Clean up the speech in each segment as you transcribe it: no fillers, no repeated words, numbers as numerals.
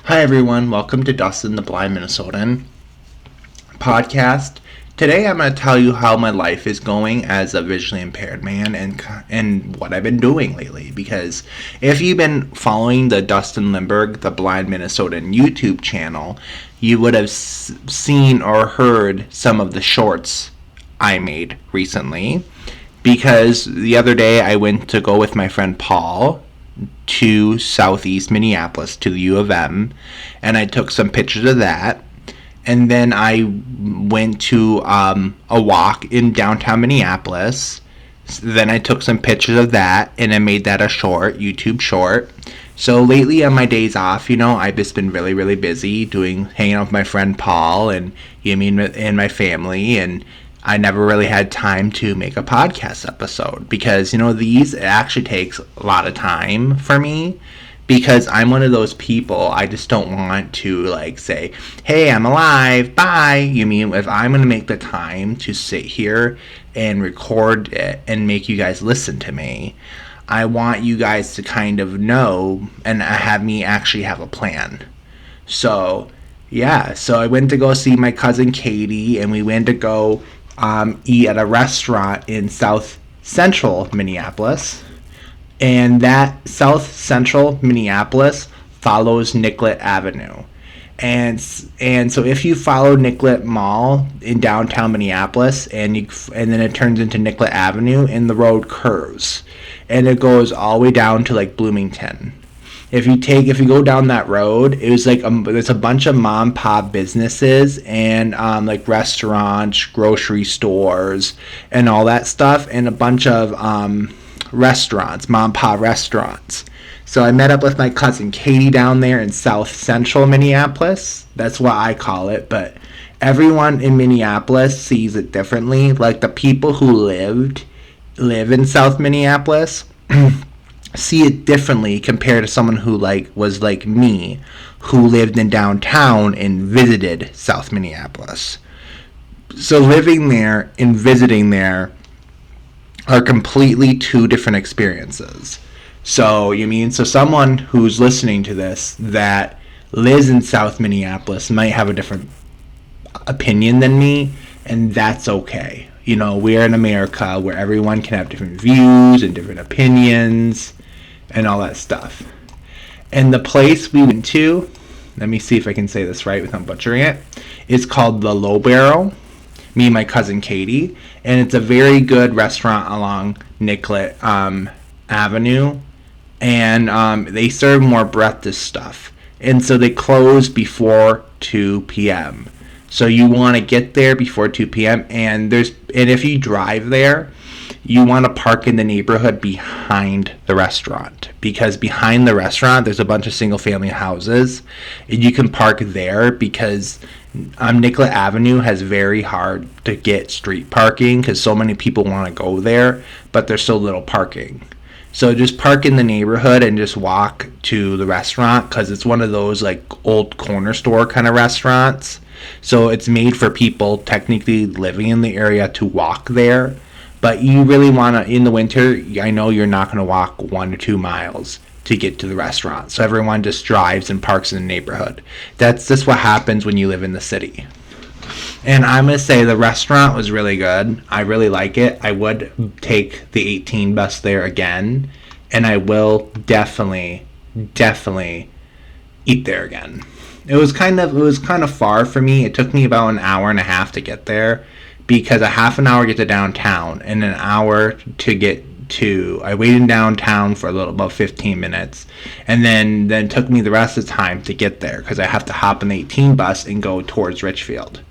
Hi everyone, welcome to Dustin the Blind Minnesotan podcast. Today I'm going to tell you how my life is going as a visually impaired man and what I've been doing lately. Because if you've been following the Dustin Lindberg, the Blind Minnesotan YouTube channel, you would have seen or heard some of the shorts I made recently. Because the other day I went to go with my friend Paul to southeast Minneapolis to the U of M, and I took some pictures of that. And then I went to a walk in downtown Minneapolis. Then I took some pictures of that, and I made that a YouTube short. So lately on my days off, I've just been really, really busy hanging out with my friend Paul and my family, and I never really had time to make a podcast episode because, it actually takes a lot of time for me because I'm one of those people, I just don't want to, say, hey, I'm alive, bye. If I'm going to make the time to sit here and record it and make you guys listen to me, I want you guys to kind of know and have me actually have a plan. So I went to go see my cousin Katie, and we went to go eat at a restaurant in South Central Minneapolis. And that South Central Minneapolis follows Nicollet Avenue. And so if you follow Nicollet Mall in downtown Minneapolis and then it turns into Nicollet Avenue and the road curves and it goes all the way down to Bloomington. If you go down that road, it was there's a bunch of mom and pop businesses and restaurants, grocery stores, and all that stuff, and a bunch of restaurants, mom and pop restaurants. So I met up with my cousin Katie down there in South Central Minneapolis. That's what I call it, but everyone in Minneapolis sees it differently. Like the people who live in South Minneapolis see it differently compared to someone who was like me, who lived in downtown and visited South Minneapolis. So living there and visiting there are completely two different experiences. So someone who's listening to this that lives in South Minneapolis might have a different opinion than me, and that's okay. We're in America where everyone can have different views and different opinions and all that stuff. And the place we went to, let me see if I can say this right without butchering it, is called the Low Barrel, me and my cousin Katie, and it's a very good restaurant along Nicollet Avenue, and they serve more breakfast stuff, and so they close before 2 p.m. So you want to get there before 2 p.m. and if you drive there, you want to park in the neighborhood behind the restaurant, because behind the restaurant there's a bunch of single family houses, and you can park there because Nicollet Avenue has very hard to get street parking because so many people want to go there, but there's so little parking. So just park in the neighborhood and just walk to the restaurant, because it's one of those old corner store kind of restaurants. So it's made for people technically living in the area to walk there. But you really want to, in the winter, I know you're not going to walk 1 or 2 miles to get to the restaurant. So everyone just drives and parks in the neighborhood. That's just what happens when you live in the city. And I'm going to say the restaurant was really good. I really like it. I would take the 18 bus there again. And I will definitely eat there again. It was kind of far for me. It took me about an hour and a half to get there, because a half an hour to get to downtown and an hour to get to, I waited downtown for about 15 minutes, and then took me the rest of the time to get there because I have to hop on the 18 bus and go towards Richfield.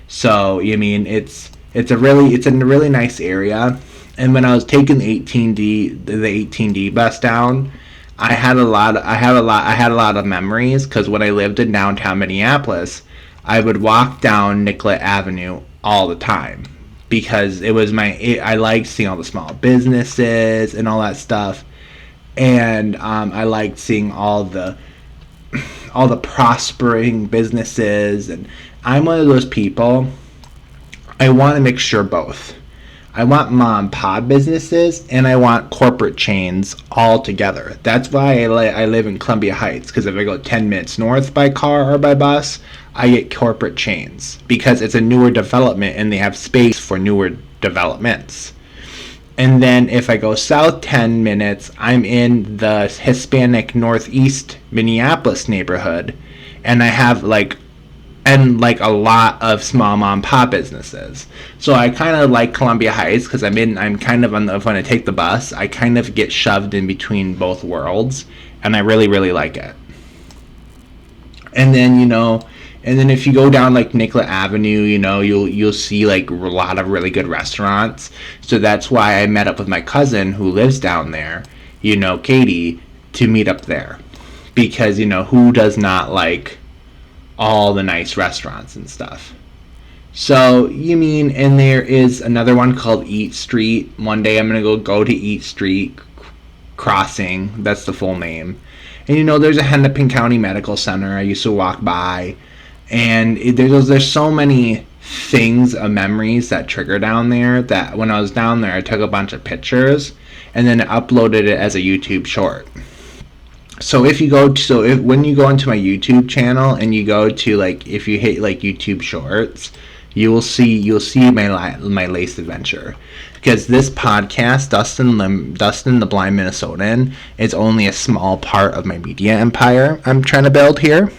So it's a really nice area. And when I was taking the 18D bus down, I had a lot of memories, because when I lived in downtown Minneapolis, I would walk down Nicollet Avenue all the time, because I liked seeing all the small businesses and all that stuff, and I liked seeing all the prospering businesses. And I'm one of those people, I want to make sure both. I want mom and pop businesses, and I want corporate chains all together. That's why I live in Columbia Heights, because if I go 10 minutes north by car or by bus, I get corporate chains, because it's a newer development and they have space for newer developments. And then if I go south 10 minutes, I'm in the Hispanic Northeast Minneapolis neighborhood, and I have like a lot of small mom and pop businesses. So I kind of like Columbia Heights because I'm kind of on the, when I take the bus, I kind of get shoved in between both worlds, and I really, really like it. And then, if you go down like Nicollet Avenue, you'll see like a lot of really good restaurants. So that's why I met up with my cousin who lives down there, Katie, to meet up there. Because, who does not like all the nice restaurants and stuff? So, and there is another one called Eat Street. One day I'm going to go to Eat Street Crossing. That's the full name. And, there's a Hennepin County Medical Center I used to walk by. And there's so many things of memories that trigger down there that when I was down there, I took a bunch of pictures and then uploaded it as a YouTube short. So when you go into my YouTube channel and you go to if you hit YouTube Shorts, you'll see my latest adventure. Because this podcast, Dustin the Blind Minnesotan, is only a small part of my media empire I'm trying to build here.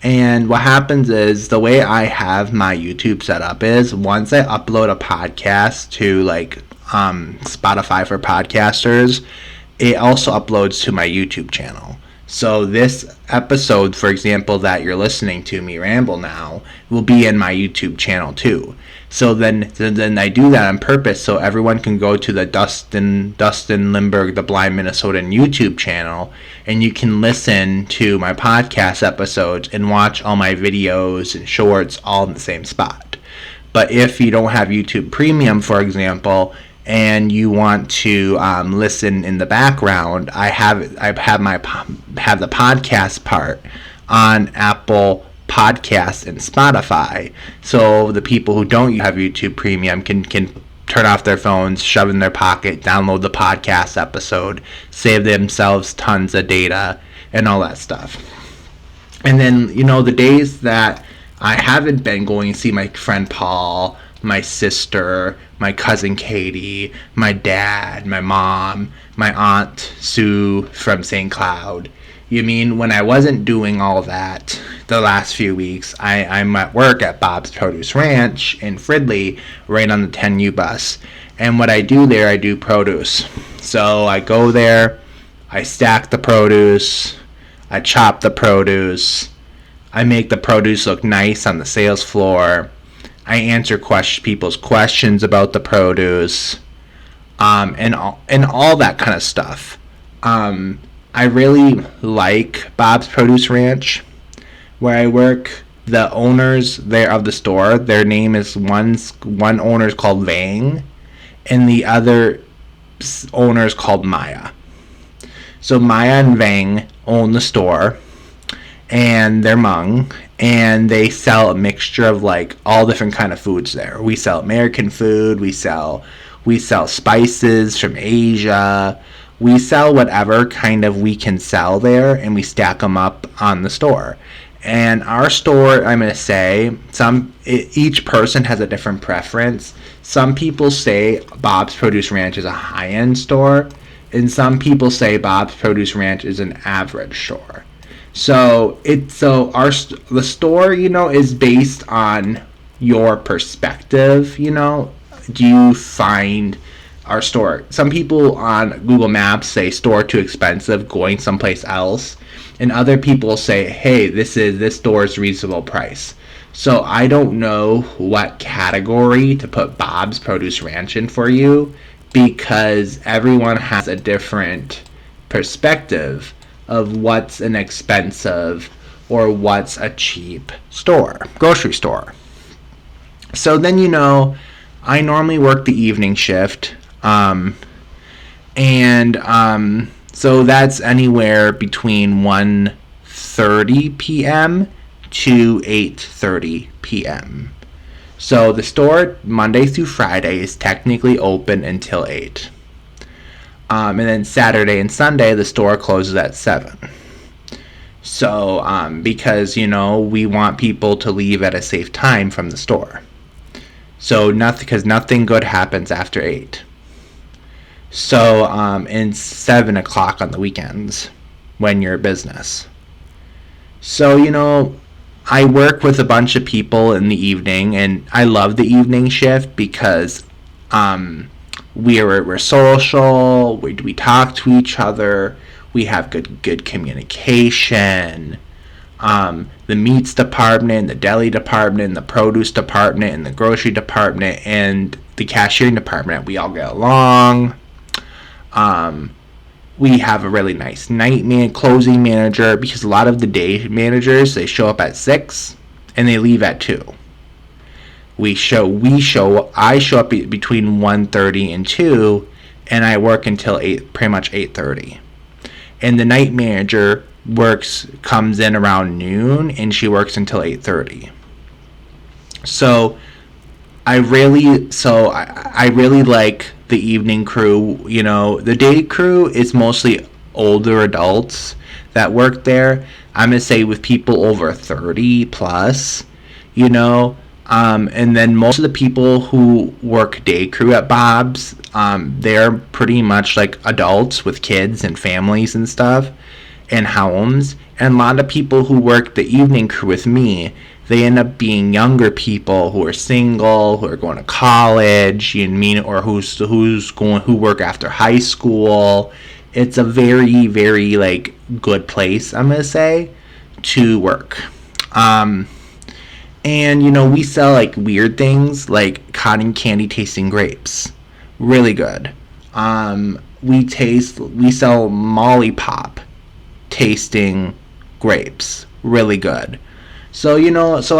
And what happens is, the way I have my YouTube set up is, once I upload a podcast to Spotify for podcasters, it also uploads to my YouTube channel. So this episode, for example, that you're listening to me ramble now, will be in my YouTube channel too. So then I do that on purpose so everyone can go to the Dustin Lindberg, the Blind Minnesotan YouTube channel, and you can listen to my podcast episodes and watch all my videos and shorts all in the same spot. But if you don't have YouTube Premium, for example, and you want to listen in the background, I have the podcast part on Apple Podcasts and Spotify. So the people who don't have YouTube Premium can turn off their phones, shove in their pocket, download the podcast episode, save themselves tons of data, and all that stuff. And then, the days that I haven't been going to see my friend Paul, my sister, my cousin Katie, my dad, my mom, my aunt Sue from St. Cloud. When I wasn't doing all that the last few weeks, I'm at work at Bob's Produce Ranch in Fridley, right on the 10U bus. And what I do there, I do produce. So I go there, I stack the produce, I chop the produce, I make the produce look nice on the sales floor, I answer people's questions about the produce, and all that kind of stuff. I really like Bob's Produce Ranch, where I work. The owners there of the store, their name is one owner is called Vang, and the other owner is called Maya. So Maya and Vang own the store, and they're Hmong, and they sell a mixture of all different kind of foods there. We sell American food, we sell spices from Asia, we sell whatever kind of we can sell there, and we stack them up on the store. And our store, I'm going to say, each person has a different preference. Some people say Bob's Produce Ranch is a high-end store, and some people say Bob's Produce Ranch is an average store. So the store, is based on your perspective. Do you find our store? Some people on Google Maps say store too expensive, going someplace else, and other people say, hey, this store is reasonable price. So I don't know what category to put Bob's Produce Ranch in for you, because everyone has a different perspective of what's an expensive or what's a cheap grocery store. So then, I normally work the evening shift, so that's anywhere between 1:30 p.m. to 8:30 p.m. So the store Monday through Friday is technically open until 8. And then Saturday and Sunday the store closes at 7. So because we want people to leave at a safe time from the store. So because nothing good happens after 8. So and 7 o'clock on the weekends when you're a business. So I work with a bunch of people in the evening, and I love the evening shift because we're social. We talk to each other. We have good communication. The meats department, the deli department, the produce department, and the grocery department, and the cashiering department, we all get along. We have a really nice closing manager, because a lot of the day managers, they show up at 6 and they leave at 2. I show up between 1:30 and 2, and I work until pretty much 8:30. And the night manager comes in around noon, and she works until 8:30. So I really like the evening crew. The day crew is mostly older adults that work there. I'm gonna say with people over 30 plus, and then most of the people who work day crew at Bob's, they're pretty much like adults with kids and families and stuff and homes. And a lot of people who work the evening crew with me, they end up being younger people who are single, who are going to college, or who work after high school. It's a very, very good place, I'm gonna say, to work. And we sell weird things like cotton candy tasting grapes, really good. We sell Molly Pop tasting grapes, really good. So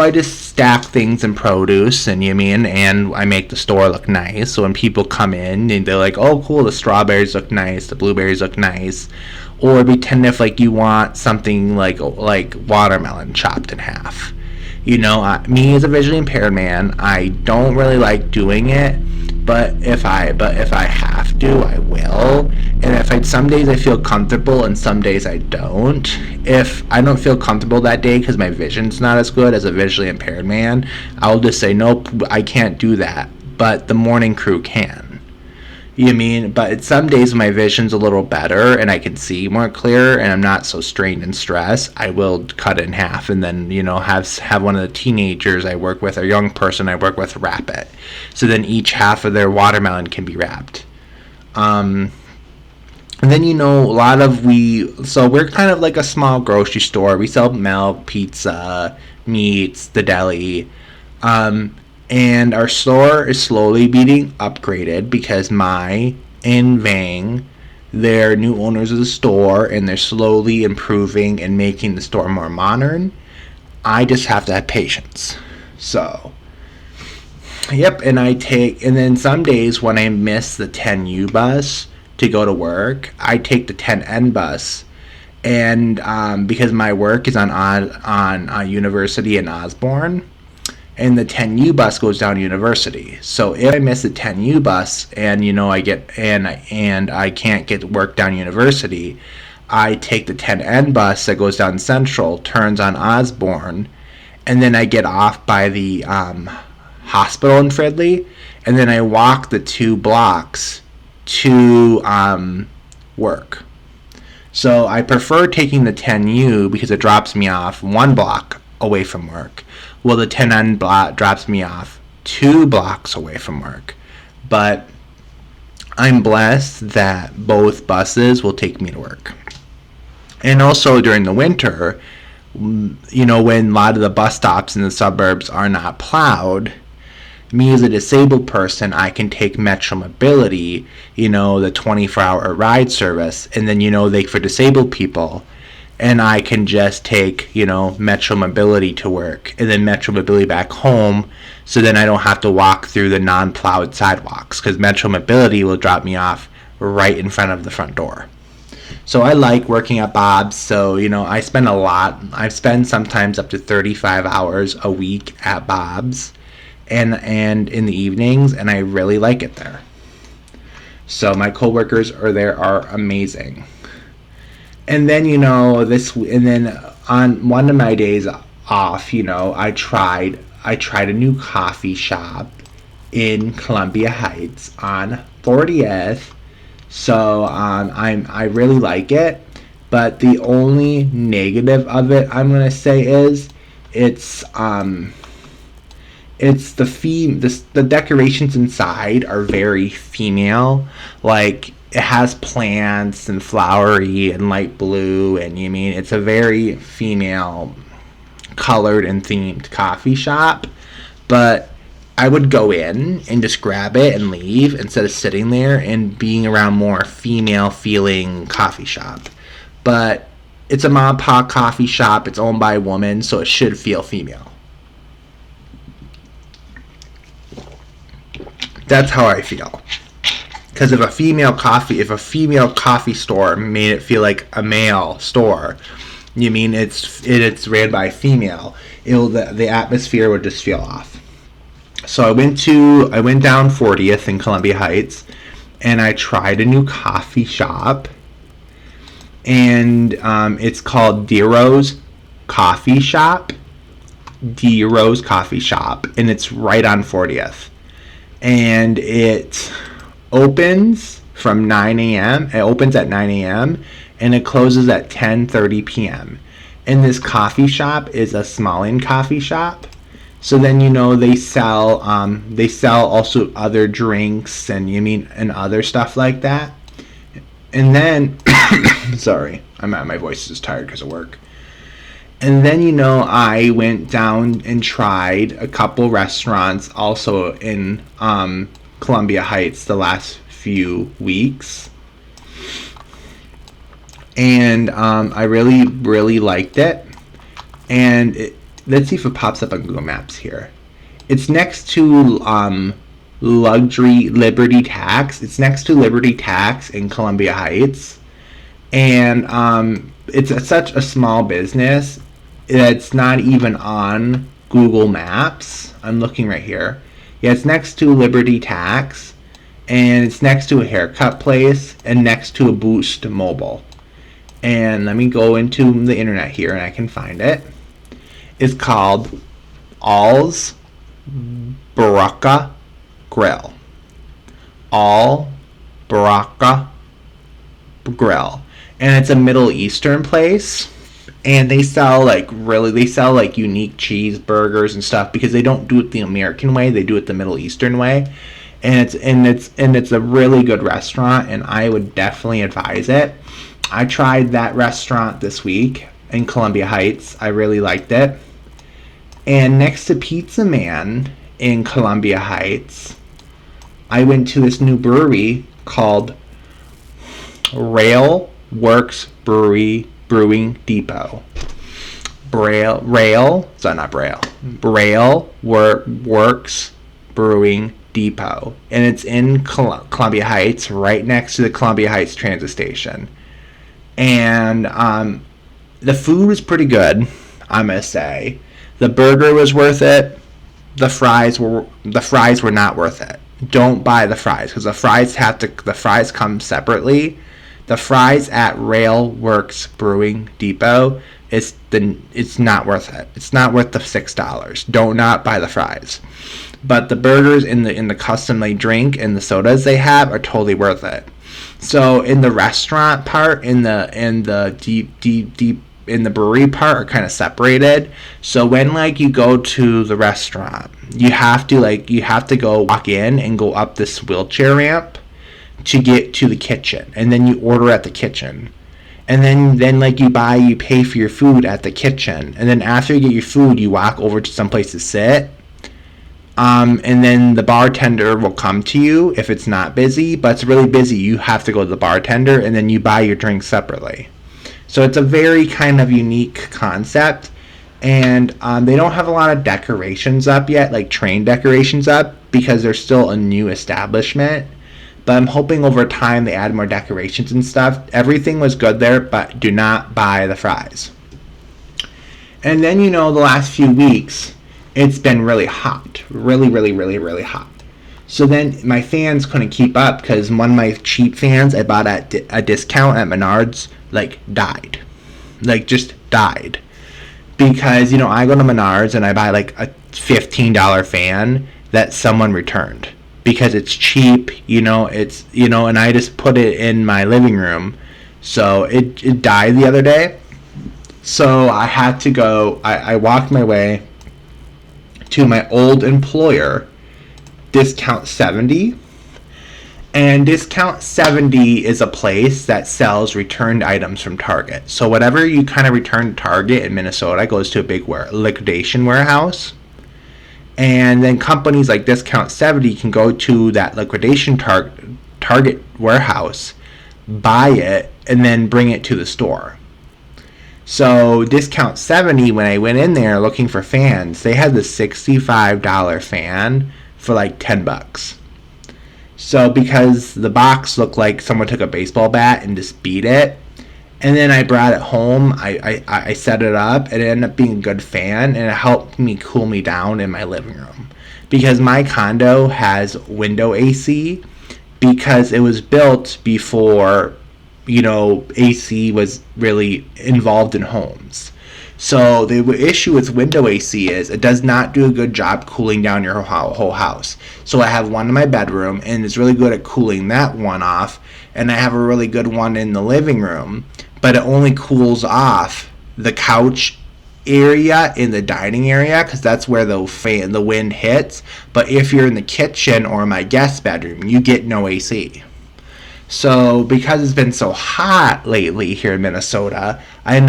I just stack things in produce, and I make the store look nice. So when people come in and they're like, "Oh, cool, the strawberries look nice, the blueberries look nice," or pretend if you want something like watermelon chopped in half. Me as a visually impaired man, I don't really like doing it, but if I have to, I will. And some days I feel comfortable and some days I don't. If I don't feel comfortable that day because my vision's not as good as a visually impaired man, I'll just say, nope, I can't do that. But the morning crew can. But some days my vision's a little better and I can see more clear and I'm not so strained and stressed, I will cut it in half and then, have one of the teenagers I work with or young person I work with wrap it. So then each half of their watermelon can be wrapped. And then, so we're kind of like a small grocery store. We sell milk, pizza, meats, the deli. And our store is slowly being upgraded because Mai and Vang, they're new owners of the store, and they're slowly improving and making the store more modern. I just have to have patience. So, yep, and then some days when I miss the 10U bus to go to work, I take the 10N bus. And because my work is on University in Osborne, and the 10U bus goes down to University. So if I miss the 10U bus and I can't get work down University, I take the 10N bus that goes down Central, turns on Osborne, and then I get off by the hospital in Fridley, and then I walk the 2 blocks to work. So I prefer taking the 10U because it drops me off 1 block away from work. Well, the 10N drops me off 2 blocks away from work. But I'm blessed that both buses will take me to work. And also during the winter, when a lot of the bus stops in the suburbs are not plowed, me as a disabled person, I can take Metro Mobility, the 24-hour ride service, and then, for disabled people, and I can just take, Metro Mobility to work and then Metro Mobility back home, so then I don't have to walk through the non-plowed sidewalks because Metro Mobility will drop me off right in front of the front door. So I like working at Bob's. So, I spend sometimes up to 35 hours a week at Bob's. and in the evenings, and I really like it there. So my coworkers are amazing. And then and then on one of my days off, I tried a new coffee shop in Columbia Heights on 40th. So I really like it, but the only negative of it I'm gonna say is it's it's the decorations inside are very female. Like it has plants and flowery and light blue, and it's a very female colored and themed coffee shop. But I would go in and just grab it and leave instead of sitting there and being around more female feeling coffee shop. But it's a mom and pop coffee shop. It's owned by a woman, so it should feel female. That's how I feel. Because if a female coffee store made it feel like a male store, it's ran by a female, the atmosphere would just feel off. So I went down 40th in Columbia Heights, and I tried a new coffee shop, and it's called DeRose Coffee Shop. DeRose Coffee Shop, and it's right on 40th. And it opens from 9 a.m. It opens at 9 a.m. and it closes at 10:30 p.m. And this coffee shop is a Smalling coffee shop. So then they sell also other drinks and other stuff like that. And then sorry, my voice is tired because of work. And then I went down and tried a couple restaurants also in Columbia Heights the last few weeks. And I really, really liked it. And let's see if it pops up on Google Maps here. It's next to Liberty Tax. It's next to Liberty Tax in Columbia Heights. And it's such a small business. It's not even on Google Maps. I'm looking right here. Yeah, it's next to Liberty Tax, and it's next to a haircut place, and next to a Boost Mobile. And let me go into the internet here, and I can find it. It's called All's Baraka Grill. All Baraka Grill. And it's a Middle Eastern place. And they sell like unique cheeseburgers and stuff because they don't do it the American way, they do it the Middle Eastern way. And it's a really good restaurant, and I would definitely advise it. I tried that restaurant this week in Columbia Heights. I really liked it. And next to Pizza Man in Columbia Heights, I went to this new brewery called Rail Works Brewing Depot. Rail Works Brewing Depot, and it's in Columbia Heights, right next to the Columbia Heights transit station. And the food was pretty good, I must say. The burger was worth it. The fries were not worth it. Don't buy the fries because the fries come separately. The fries at Rail Works Brewing Depot it's not worth it. It's not worth the $6. Do not buy the fries. But the burgers in the custom made drink and the sodas they have are totally worth it. So in the restaurant part, in the deep in the brewery part are kind of separated. So when you go to the restaurant, you have to go walk in and go up this wheelchair ramp to get to the kitchen, and then you order at the kitchen, and then you pay for your food at the kitchen, and then after you get your food you walk over to some place to sit, and then the bartender will come to you if it's not busy. But it's really busy, you have to go to the bartender, and then you buy your drink separately. So it's a very kind of unique concept, and they don't have a lot of decorations up yet, like train decorations up, because they're still a new establishment. But I'm hoping over time they add more decorations and stuff. Everything was good there, but do not buy the fries. And then, the last few weeks, it's been really hot. Really, really, really, really hot. So then my fans couldn't keep up because one of my cheap fans I bought at a discount at Menards, like, died. Like, just died. Because, I go to Menards and I buy, like, a $15 fan that someone returned. Because it's cheap, and I just put it in my living room. So it died the other day. So I had to go, I walked my way to my old employer, Discount 70. And Discount 70 is a place that sells returned items from Target. So whatever you kind of return to Target in Minnesota goes to a big liquidation warehouse. And then companies like Discount 70 can go to that liquidation Target warehouse, buy it, and then bring it to the store. So Discount 70, when I went in there looking for fans, they had the $65 fan for like $10. So because the box looked like someone took a baseball bat and just beat it, and then I brought it home, I set it up, and it ended up being a good fan, and it helped me cool me down in my living room. Because my condo has window AC, because it was built before, AC was really involved in homes. So the issue with window AC is it does not do a good job cooling down your whole house. So I have one in my bedroom, and it's really good at cooling that one off, and I have a really good one in the living room, but it only cools off the couch area in the dining area because that's where the wind hits. But if you're in the kitchen or my guest bedroom, you get no AC. So because it's been so hot lately here in Minnesota, I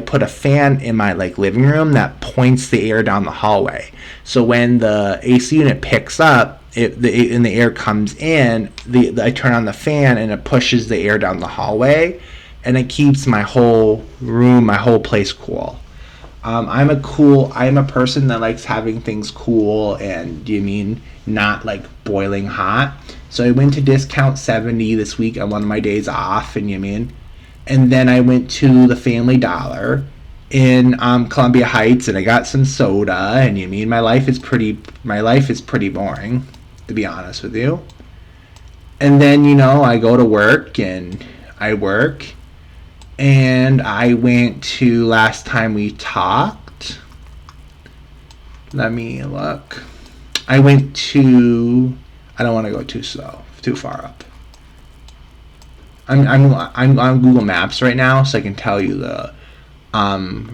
put a fan in my living room that points the air down the hallway. So when the AC unit picks up, and the air comes in, I turn on the fan and it pushes the air down the hallway, and it keeps my whole room, my whole place cool. I'm a person that likes having things cool and not boiling hot. So I went to Discount 70 this week on one of my days off, and then I went to the Family Dollar in Columbia Heights, and I got some soda, and my life is pretty boring, to be honest with you. And then I go to work and I work, and I went to, last time we talked, let me look. I went to, I don't want to go too far up. I'm on Google Maps right now, so I can tell you the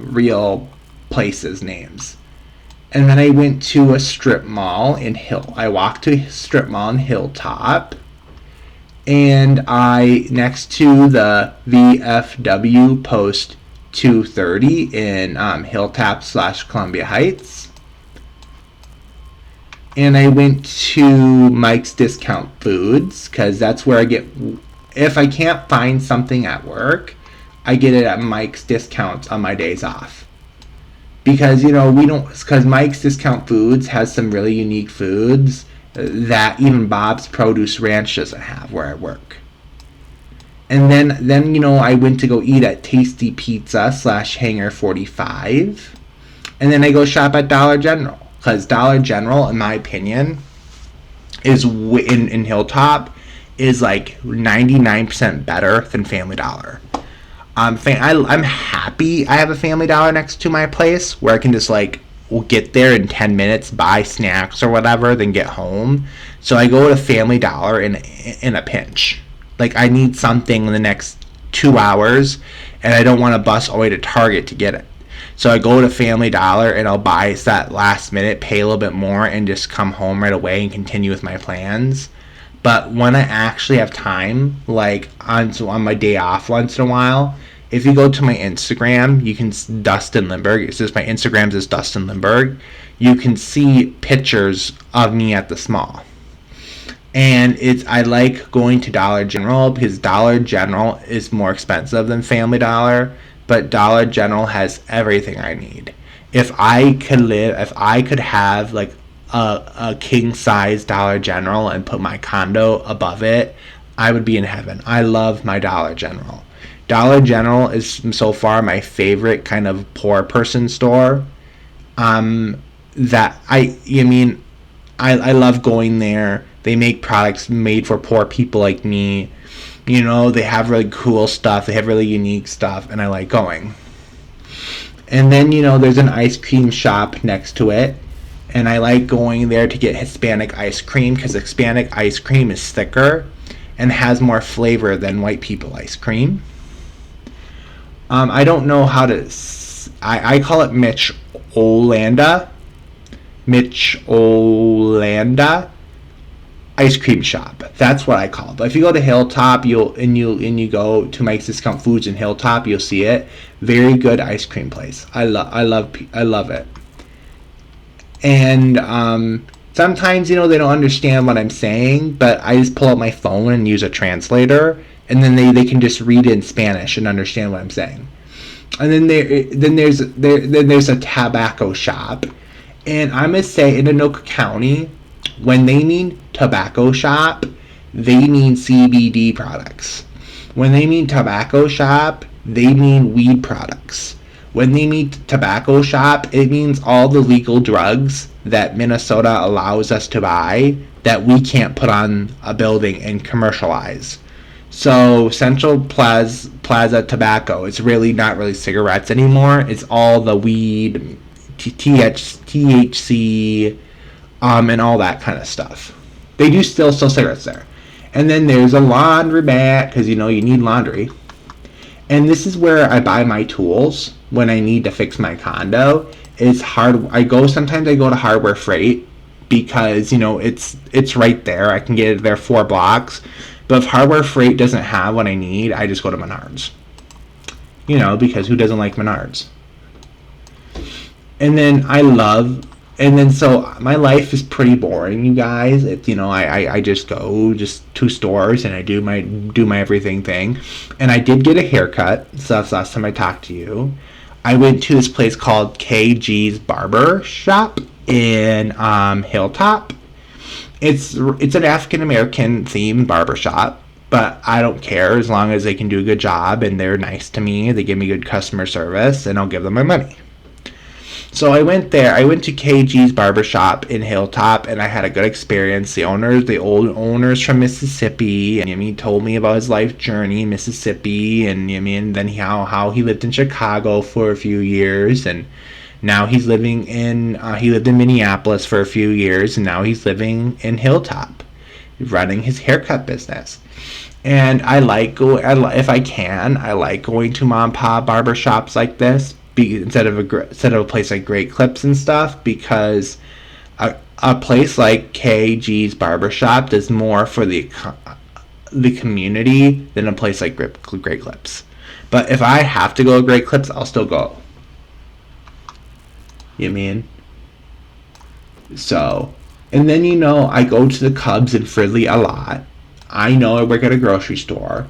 real places names. And then I went to a strip mall in I walked to a strip mall in Hilltop, and I next to the VFW Post 230 in Hilltop/Columbia Heights. And I went to Mike's Discount Foods, because that's where I get, if I can't find something at work, I get it at Mike's Discounts on my days off. Because, because Mike's Discount Foods has some really unique foods that even Bob's Produce Ranch doesn't have where I work. And then I went to go eat at Tasty Pizza /Hangar 45. And then I go shop at Dollar General. Because Dollar General, in my opinion, is in Hilltop, is 99% better than Family Dollar. I'm happy I have a Family Dollar next to my place where I can just get there in 10 minutes, buy snacks or whatever, then get home. So I go to Family Dollar in a pinch. I need something in the next 2 hours, and I don't want to bus all the way to Target to get it. So I go to Family Dollar and I'll buy that last minute, pay a little bit more, and just come home right away and continue with my plans. But when I actually have time, on my day off once in a while, if you go to my Instagram, you can, Dustin Lindberg, it's just my Instagram's is Dustin Lindberg, you can see pictures of me at the mall. And I like going to Dollar General because Dollar General is more expensive than Family Dollar, but Dollar General has everything I need. If I could have a king size Dollar General and put my condo above it, I would be in heaven. I love my Dollar General. Dollar General is so far my favorite kind of poor person store. that I mean, I love going there. They make products made for poor people like me. They have really cool stuff. They have really unique stuff, and I like going. And then, there's an ice cream shop next to it. And I like going there to get Hispanic ice cream because Hispanic ice cream is thicker and has more flavor than white people ice cream. I don't know how to. I call it Mitch Olanda. Mitch Olanda ice cream shop. That's what I call it. But if you go to Hilltop, you go to Mike's Discount Foods in Hilltop, you'll see it. Very good ice cream place. I love it. And sometimes they don't understand what I'm saying, but I just pull out my phone and use a translator, and then they can just read it in Spanish and understand what I'm saying. And then there's a tobacco shop, and I'm gonna say in Anoka County, when they mean tobacco shop, they mean CBD products. When they mean tobacco shop, they mean weed products. When they mean tobacco shop, it means all the legal drugs that Minnesota allows us to buy that we can't put on a building and commercialize. So Central Plaza Tobacco, it's really not really cigarettes anymore. It's all the weed, THC, and all that kind of stuff. They do still sell cigarettes there. And then there's a laundromat, because you need laundry. And this is where I buy my tools when I need to fix my condo. It's hard. Sometimes I go to Hardware Freight because it's right there. I can get it there 4 blocks. But if Hardware Freight doesn't have what I need, I just go to Menards. Because who doesn't like Menards? And then so my life is pretty boring, you guys. I just go to stores and I do my everything thing. And I did get a haircut. So that's the last time I talked to you. I went to this place called KG's Barber Shop in Hilltop. It's an African American themed barber shop, but I don't care as long as they can do a good job and they're nice to me. They give me good customer service, and I'll give them my money. So I went there. I went to KG's Barbershop in Hilltop, and I had a good experience. The old owners from Mississippi, and he told me about his life journey in Mississippi, and then how he lived in Chicago for a few years, and now he lived in Minneapolis for a few years, and now he's living in Hilltop, running his haircut business. And if I can, I like going to mom and pop barbershops like this. Instead of a place like Great Clips and stuff, because a place like KG's Barbershop does more for the community than a place like Great Clips. But if I have to go to Great Clips, I'll still go. So, and then I go to the Cubs in Fridley a lot. I know I work at a grocery store.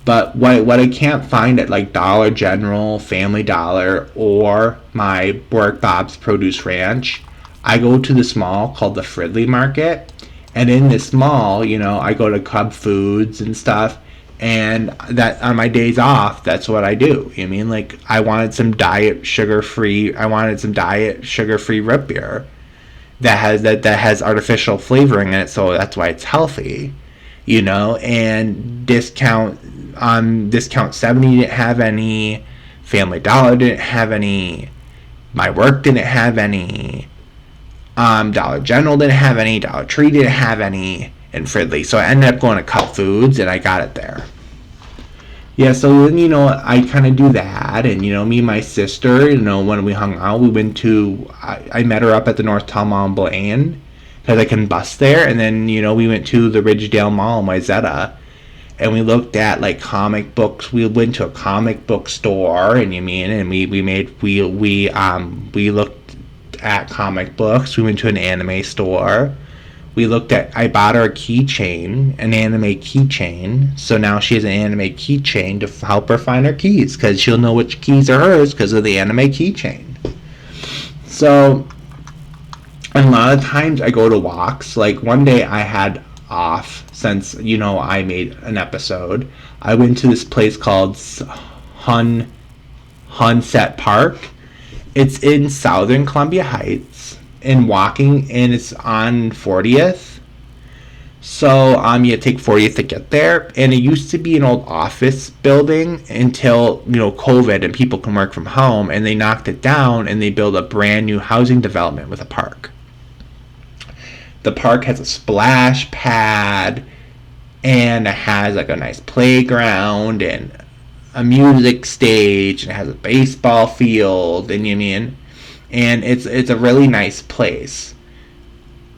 But what I can't find at like Dollar General, Family Dollar, or my work Bob's Produce Ranch, I go to this mall called the Fridley Market. And in this mall, I go to Cub Foods and stuff. And that on my days off, that's what I do. Like I wanted some diet sugar-free root beer that has artificial flavoring in it, so that's why it's healthy. And Discount 70 didn't have any, Family Dollar didn't have any, my work didn't have any, Dollar General didn't have any, Dollar Tree didn't have any in Fridley. So I ended up going to Cub Foods and I got it there. Yeah, so then, I kind of do that. And, me and my sister, when we hung out, I met her up at the Northtown Mall in Blaine, because I can bus there. And then, we went to the Ridgedale Mall in Wayzata, and we looked at like comic books. We went to a comic book store, and we looked at comic books. We went to an anime store. I bought her a keychain, an anime keychain. So now she has an anime keychain to help her find her keys, because she'll know which keys are hers because of the anime keychain. So, and a lot of times I go to walks. Like one day I had off since, I made an episode. I went to this place called Hunset Park. It's in southern Columbia Heights. and walking, and it's on 40th. So you take 40th to get there, and it used to be an old office building until COVID and people can work from home, and they knocked it down and they built a brand new housing development with a park. The park has a splash pad, and it has like a nice playground and a music stage, and it has a baseball field, and and it's a really nice place.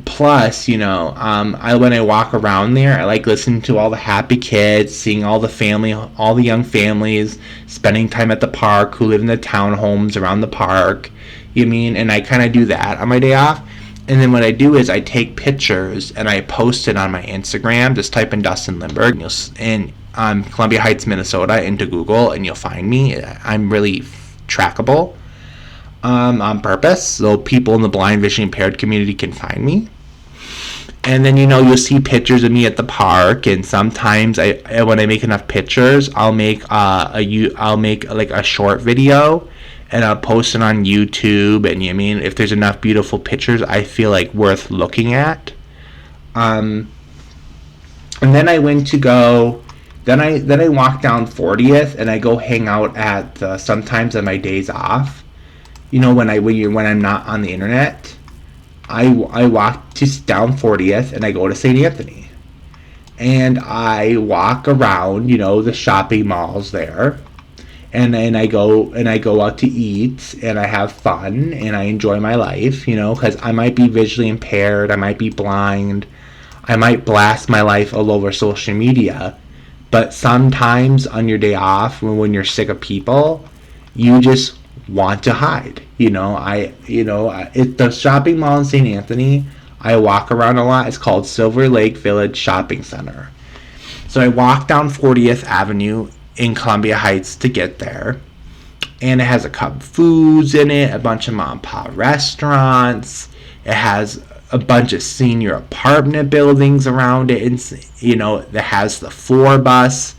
Plus, when I walk around there, I like listening to all the happy kids, seeing all the young families spending time at the park who live in the townhomes around the park. And I kind of do that on my day off. And then what I do is I take pictures and I post it on my Instagram. Just type in Dustin Lindberg and Columbia Heights, Minnesota into Google, and you'll find me. I'm really trackable on purpose, so people in the blind, vision impaired community can find me. And then you'll see pictures of me at the park, and sometimes when I make enough pictures, I'll make like a short video, and I'll post it on YouTube. And if there's enough beautiful pictures I feel like worth looking at. And then I went to go. Then I walk down 40th, and I go hang out at sometimes on my days off. When I'm not on the internet, I walk down 40th and I go to St. Anthony, and I walk around the shopping malls there, and I go out to eat, and I have fun, and I enjoy my life, because I might be visually impaired, I might be blind, I might blast my life all over social media, but sometimes on your day off, when you're sick of people, you just want to hide. It's the shopping mall in St. Anthony. I walk around a lot. It's called Silver Lake Village Shopping Center. So I walk down 40th Avenue in Columbia Heights to get there, and it has a Cub Foods in it, a bunch of mom and pop restaurants. It has a bunch of senior apartment buildings around it, and it has the 4 bus.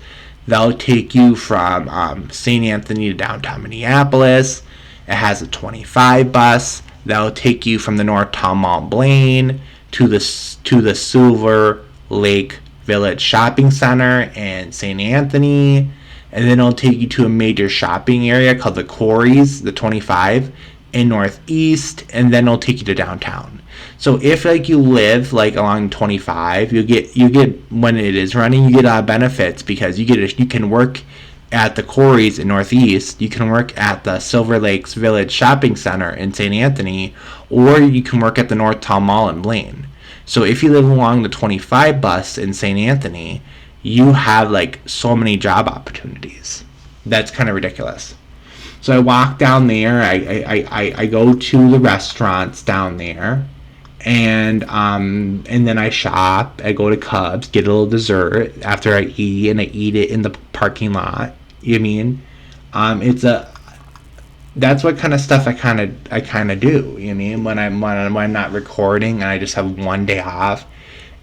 They'll take you from St. Anthony to downtown Minneapolis. It has a 25 bus that'll take you from the North Town Mall Blaine to the Silver Lake Village Shopping Center in St. Anthony, and then it'll take you to a major shopping area called the Quarries, the 25 in Northeast, and then it'll take you to downtown. So if you live along 25, you get when it is running, you get a lot of benefits, because you can work at the Quarries in Northeast, you can work at the Silver Lakes Village Shopping Center in St. Anthony, or you can work at the North Town Mall in Blaine. So if you live along the 25 bus in St. Anthony, you have so many job opportunities. That's kind of ridiculous. So I walk down there, I go to the restaurants down there, and then I shop. I go to Cubs, get a little dessert after I eat, and I eat it in the parking lot. That's what kind of stuff I kind of do. When I'm not recording and I just have one day off,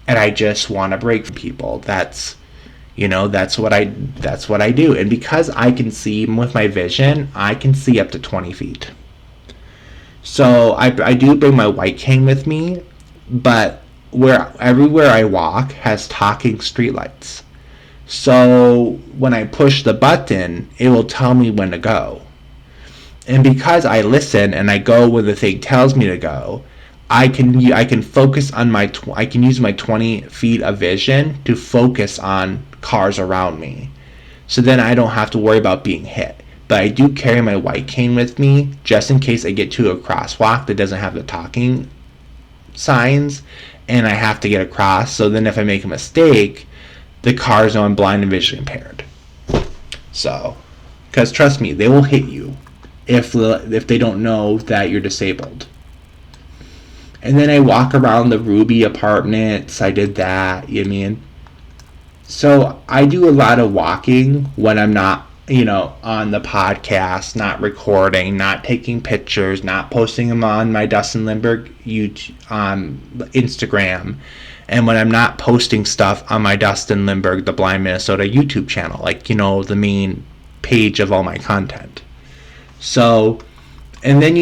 and I just want to break from people. That's what I do. And because I can see with my vision, I can see up to 20 feet. So I do bring my white cane with me, but everywhere I walk has talking streetlights. So when I push the button, it will tell me when to go. And because I listen and I go where the thing tells me to go, I can focus on I can use my 20 feet of vision to focus on cars around me. So then I don't have to worry about being hit. But I do carry my white cane with me just in case I get to a crosswalk that doesn't have the talking signs and I have to get across. So then if I make a mistake, the cars know I'm blind and visually impaired. So, because trust me, they will hit you if they don't know that you're disabled. And then I walk around the Ruby Apartments. I did that, So I do a lot of walking when I'm not, on the podcast, not recording, not taking pictures, not posting them on my Dustin Lindberg YouTube, Instagram, and when I'm not posting stuff on my Dustin Lindberg, the Blind Minnesota YouTube channel, the main page of all my content. So, and then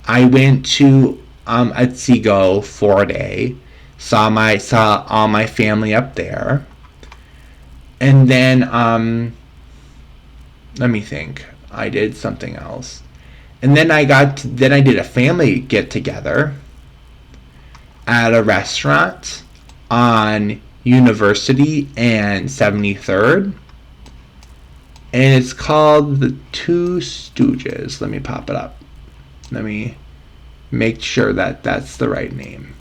I went to Otsego for a day. Saw all my family up there. And then let me think. I did something else. And then I did a family get together at a restaurant on University and 73rd. And it's called the Two Stooges. Let me pop it up. Let me make sure that that's the right name.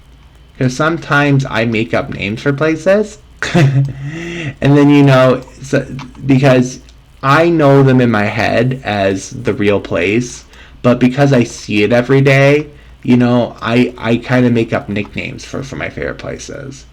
Because sometimes I make up names for places. And then, because I know them in my head as the real place, but because I see it every day, I kind of make up nicknames for my favorite places.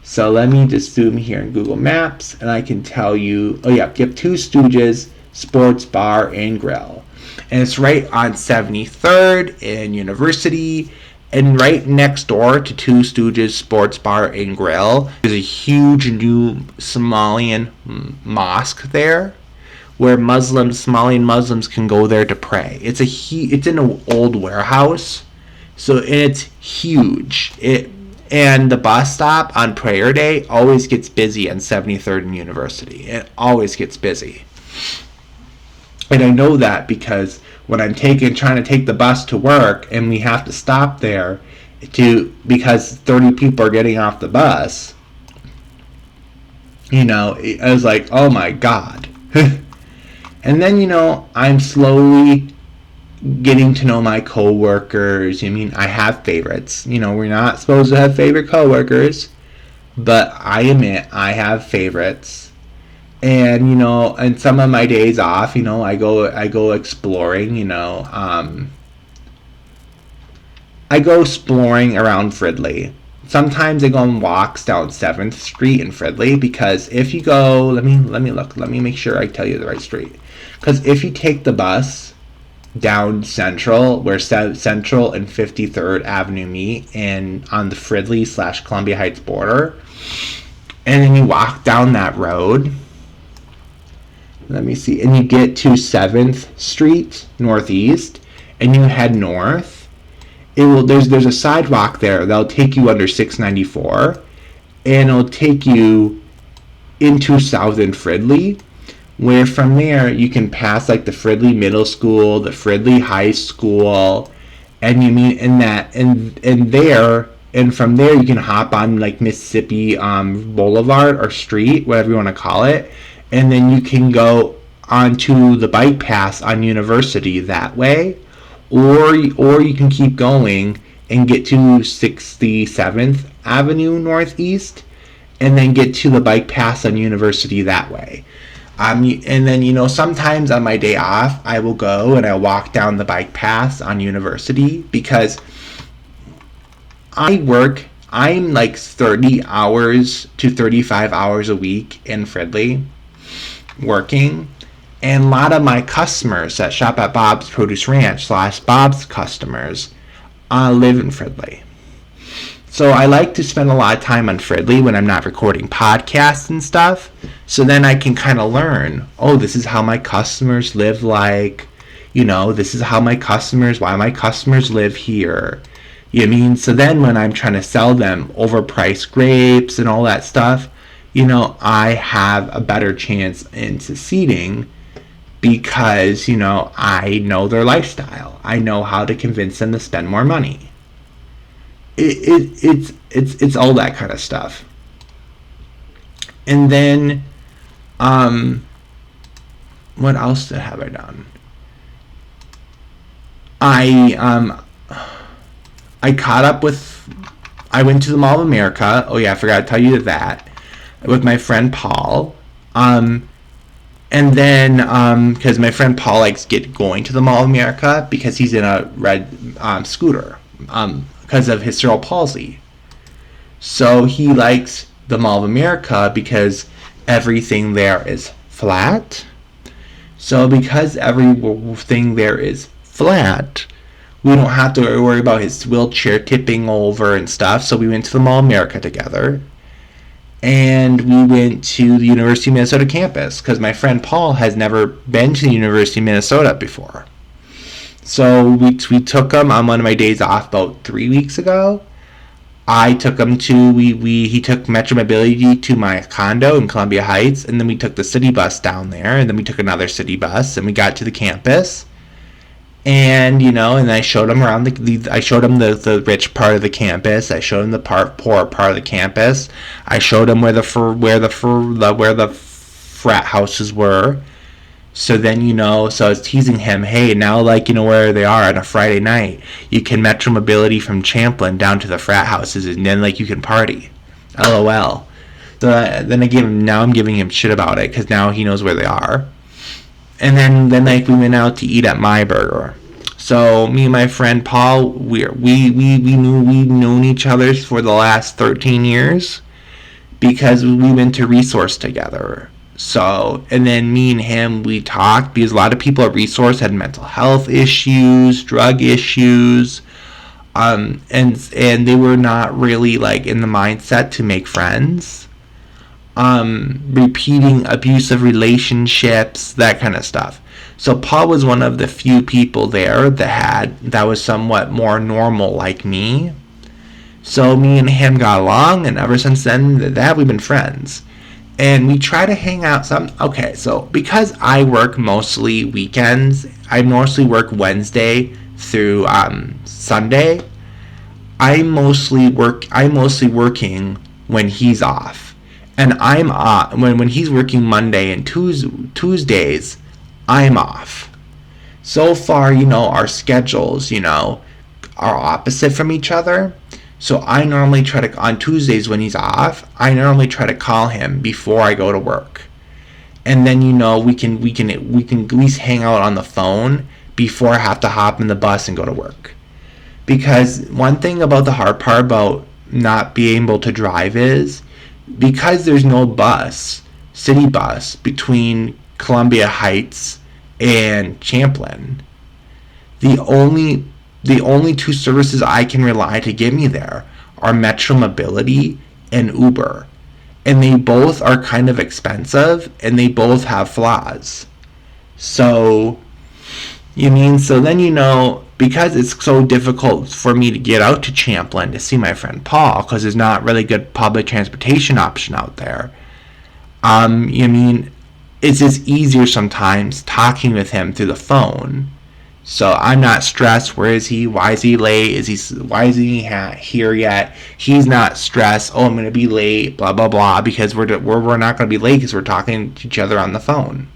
So let me just zoom here in Google Maps, and I can tell you, you have Two Stooges Sports Bar and Grill. And it's right on 73rd and University, and right next door to Two Stooges Sports Bar and Grill is a huge new Somalian mosque there, where Somalian Muslims can go there to pray. It's in an old warehouse, so it's huge. And the bus stop on prayer day always gets busy on 73rd and University. It always gets busy. And I know that because when I'm trying to take the bus to work and we have to stop there because 30 people are getting off the bus, I was like, oh my God. And then, I'm slowly getting to know my coworkers. I have favorites. We're not supposed to have favorite coworkers, but I admit I have favorites. And and some of my days off, I go exploring. I go exploring around Fridley. Sometimes I go on walks down 7th Street in Fridley, because if you go, let me look. Let me make sure I tell you the right street. Because if you take the bus down Central, where Central and 53rd Avenue meet, and on the Fridley/Columbia Heights border, and then you walk down that road, let me see, and you get to 7th Street Northeast, and you head north, there's a sidewalk there that'll take you under 694, and it'll take you into South and Fridley, where from there you can pass like the Fridley Middle School, the Fridley High School, and from there you can hop on like Mississippi Boulevard or Street, whatever you want to call it, and then you can go onto the bike path on University that way, or you can keep going and get to 67th Avenue Northeast, and then get to the bike path on University that way. And then, sometimes on my day off, I will go and I walk down the bike paths on University, because I'm like 30 hours to 35 hours a week in Fridley working. And a lot of my customers that shop at Bob's Produce Ranch / Bob's customers live in Fridley. So I like to spend a lot of time on Fridley when I'm not recording podcasts and stuff. So then I can kind of learn, this is how my customers live like, this is why my customers live here. So then when I'm trying to sell them overpriced grapes and all that stuff, I have a better chance in succeeding, because, I know their lifestyle. I know how to convince them to spend more money. It's all that kind of stuff. And then what else have I done? I caught up with, I went to the Mall of America. Oh yeah, I forgot to tell you that, with my friend Paul. And then because my friend Paul likes going to the Mall of America because he's in a red scooter because of his cerebral palsy. So he likes the Mall of America because everything there is flat. So because everything there is flat, we don't have to worry about his wheelchair tipping over and stuff. So we went to the Mall of America together. And we went to the University of Minnesota campus because my friend Paul has never been to the University of Minnesota before. So we took him on one of my days off about 3 weeks ago. I took him to he took Metro Mobility to my condo in Columbia Heights, and then we took the city bus down there, and then we took another city bus, and we got to the campus, and and I showed him around I showed him the rich part of the campus. I showed him the poor part of the campus. I showed him where the frat houses were. So then, so I was teasing him, hey, now, where they are on a Friday night, you can Metro Mobility from Champlin down to the frat houses, and then, you can party. LOL. So then I'm giving him shit about it, because now he knows where they are. And then we went out to eat at My Burger. So me and my friend Paul, we've known each other for the last 13 years, because we went to Resource together. So, and then me and him, we talked because a lot of people at Resource had mental health issues, drug issues, and they were not really in the mindset to make friends. Repeating abusive relationships, that kind of stuff. So Paul was one of the few people there that was somewhat more normal like me. So me and him got along, and ever since then, we've been friends. And we try to hang out some. Okay, so because I work mostly weekends, I mostly work Wednesday through Sunday. I'm mostly working when he's off, and I'm off when he's working Monday and Tuesdays. I'm off. So far, our schedules, are opposite from each other. So I normally try to, on Tuesdays when he's off, I normally try to call him before I go to work. And then, we can at least hang out on the phone before I have to hop in the bus and go to work. Because one thing about the hard part about not being able to drive is, because there's no city bus between Columbia Heights and Champlin, the only two services I can rely to get me there are Metro Mobility and Uber. And they both are kind of expensive, and they both have flaws. So, because it's so difficult for me to get out to Champlin to see my friend Paul, because there's not really good public transportation option out there, it's just easier sometimes talking with him through the phone. So I'm not stressed. Where is he? Why is he late? Why isn't he here yet? He's not stressed. Oh, I'm going to be late. Blah blah blah. Because we're not going to be late because we're talking to each other on the phone.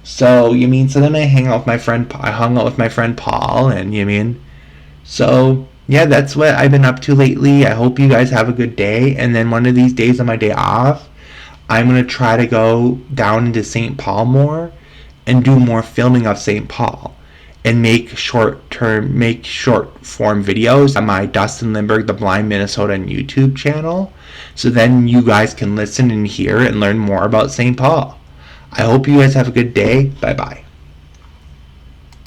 So so then I hung out with my friend Paul, and so yeah, that's what I've been up to lately. I hope you guys have a good day. And then one of these days on my day off, I'm going to try to go down into St. Paul more and do more filming of St. Paul, and make short form videos on my Dustin Lindberg, The Blind Minnesotan YouTube channel. So then you guys can listen and hear and learn more about St. Paul. I hope you guys have a good day. Bye bye.